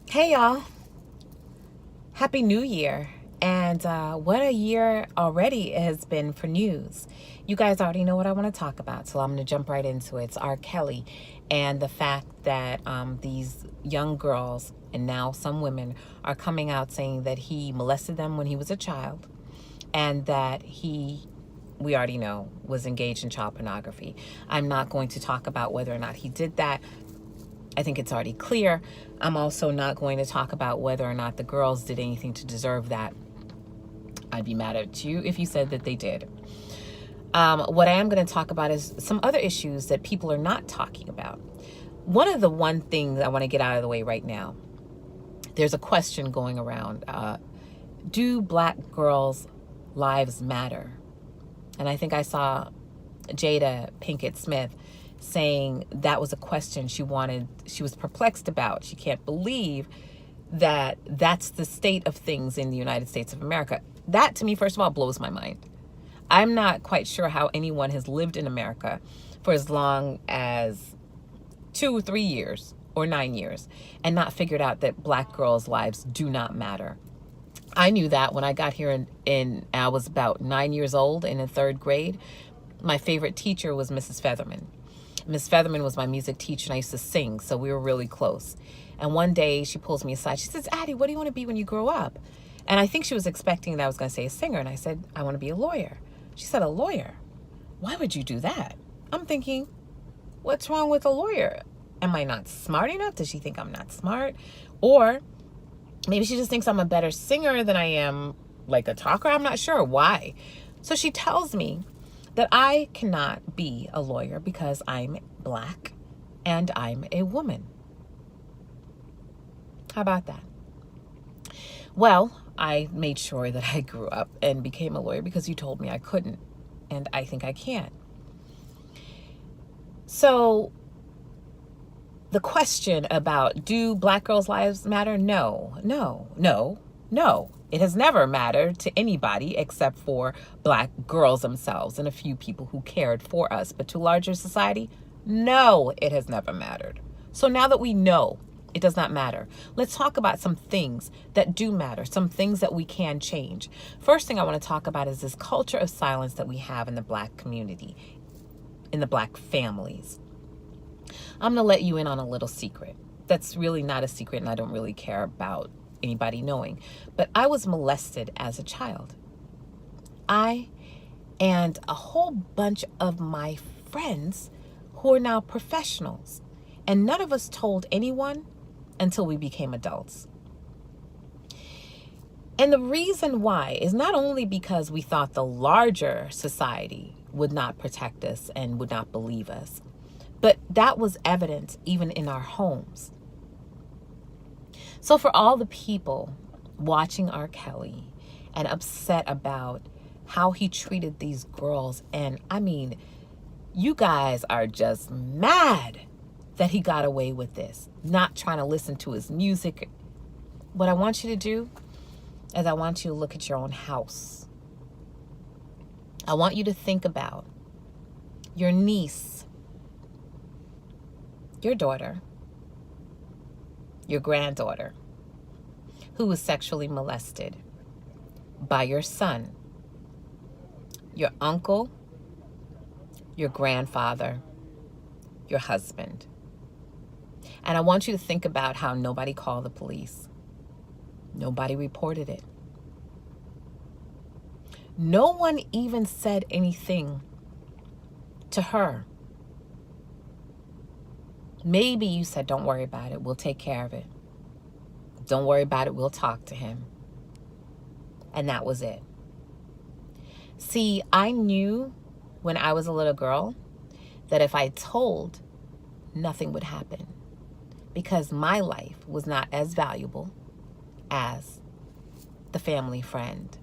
Hey y'all, Happy New Year. And what a year already it has been for news. You guys already know what I want to talk about, so I'm going to jump right into it. It's R. Kelly and the fact that these young girls and now some women are coming out saying that he molested them when he was a child and that we already know, was engaged in child pornography. I'm not going to talk about whether or not he did that. I think it's already clear. I'm also not going to talk about whether or not the girls did anything to deserve that. I'd be mad at you if you said that they did. What I am going to talk about is some other issues that people are not talking about. One thing that I want to get out of the way right now, there's a question going around. Do black girls' lives matter? And I think I saw Jada Pinkett Smith saying that was a question she was perplexed about. She can't believe that that's the state of things in the United States of America. That, to me, first of all, blows my mind. I'm not quite sure how anyone has lived in America for as long as 2 or 3 years or 9 years and not figured out that black girls' lives do not matter. I knew that when I got here I was about 9 years old in the 3rd grade. My favorite teacher was Mrs. Featherman. Miss Featherman was my music teacher, and I used to sing, so we were really close. And one day she pulls me aside. She says, Addie, what do you want to be when you grow up? And I think she was expecting that I was going to say a singer. And I said, I want to be a lawyer. She said, a lawyer? Why would you do that? I'm thinking, what's wrong with a lawyer? Am I not smart enough? Does she think I'm not smart? Or maybe she just thinks I'm a better singer than I am like a talker. I'm not sure why. So she tells me that I cannot be a lawyer because I'm black and I'm a woman. How about that? Well, I made sure that I grew up and became a lawyer because you told me I couldn't, and I think I can. So the question about do black girls' lives matter? No. It has never mattered to anybody except for black girls themselves and a few people who cared for us. But to larger society, no, it has never mattered. So now that we know it does not matter, let's talk about some things that do matter, some things that we can change. First thing I want to talk about is this culture of silence that we have in the black community, in the black families. I'm going to let you in on a little secret. That's really not a secret, and I don't really care about anybody knowing. But I was molested as a child. I and a whole bunch of my friends who are now professionals. And none of us told anyone until we became adults. And the reason why is not only because we thought the larger society would not protect us and would not believe us, but that was evident even in our homes. So for all the people watching R. Kelly and upset about how he treated these girls, and I mean, you guys are just mad that he got away with this, not trying to listen to his music. What I want you to do is I want you to look at your own house. I want you to think about your niece, your daughter, your granddaughter, who was sexually molested by your son, your uncle, your grandfather, your husband. And I want you to think about how nobody called the police. Nobody reported it. No one even said anything to her. Maybe you said, don't worry about it. We'll take care of it. Don't worry about it. We'll talk to him. And that was it. See, I knew when I was a little girl that if I told, nothing would happen because my life was not as valuable as the family friend.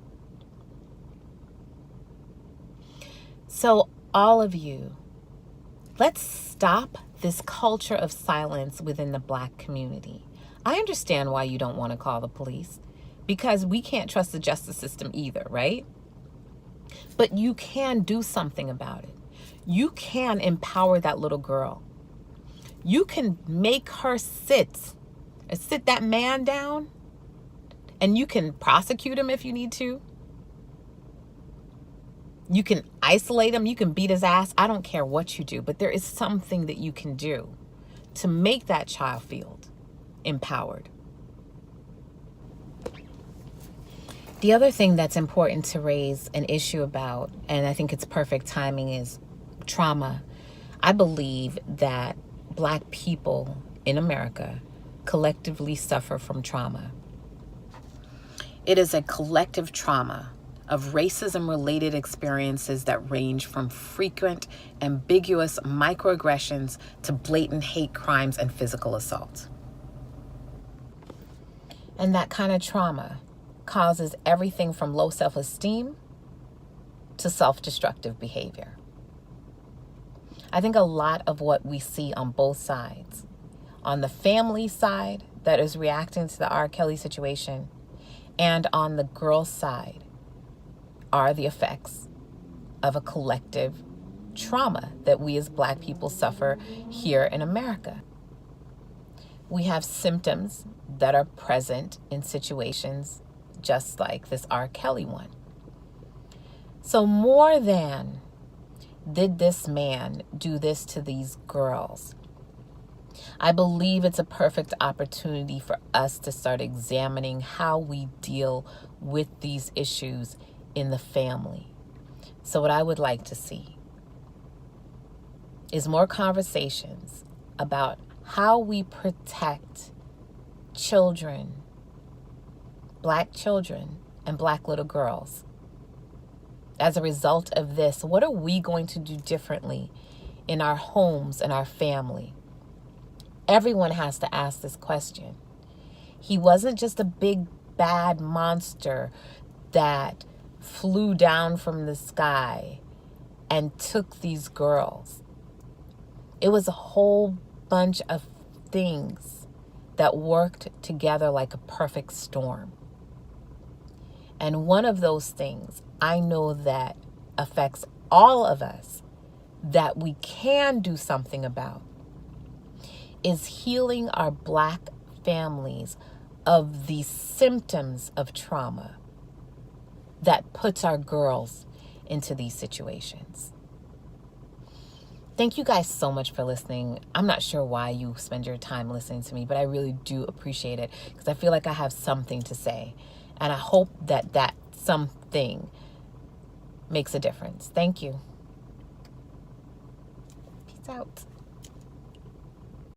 So all of you, let's stop this culture of silence within the black community. I understand why you don't want to call the police because we can't trust the justice system either, right? But you can do something about it. You can empower that little girl. You can make her sit sit that man down, and you can prosecute him if you need to. You can isolate him. You can beat his ass. I don't care what you do, but there is something that you can do to make that child feel empowered. The other thing that's important to raise an issue about, and I think it's perfect timing, is trauma. I believe that Black people in America collectively suffer from trauma. It is a collective trauma of racism-related experiences that range from frequent, ambiguous microaggressions to blatant hate crimes and physical assault. And that kind of trauma causes everything from low self-esteem to self-destructive behavior. I think a lot of what we see on both sides, on the family side that is reacting to the R. Kelly situation, and on the girl side, are the effects of a collective trauma that we as Black people suffer here in America. We have symptoms that are present in situations just like this R. Kelly one. So more than did this man do this to these girls, I believe it's a perfect opportunity for us to start examining how we deal with these issues in the family. So what I would like to see is more conversations about how we protect children, Black children and Black little girls. As a result of this, what are we going to do differently in our homes and our family? Everyone has to ask this question. He wasn't just a big bad monster that flew down from the sky and took these girls. It was a whole bunch of things that worked together like a perfect storm. And one of those things I know that affects all of us that we can do something about is healing our Black families of the symptoms of trauma that puts our girls into these situations. Thank you guys so much for listening. I'm not sure why you spend your time listening to me, but I really do appreciate it because I feel like I have something to say. And I hope that that something makes a difference. Thank you. Peace out.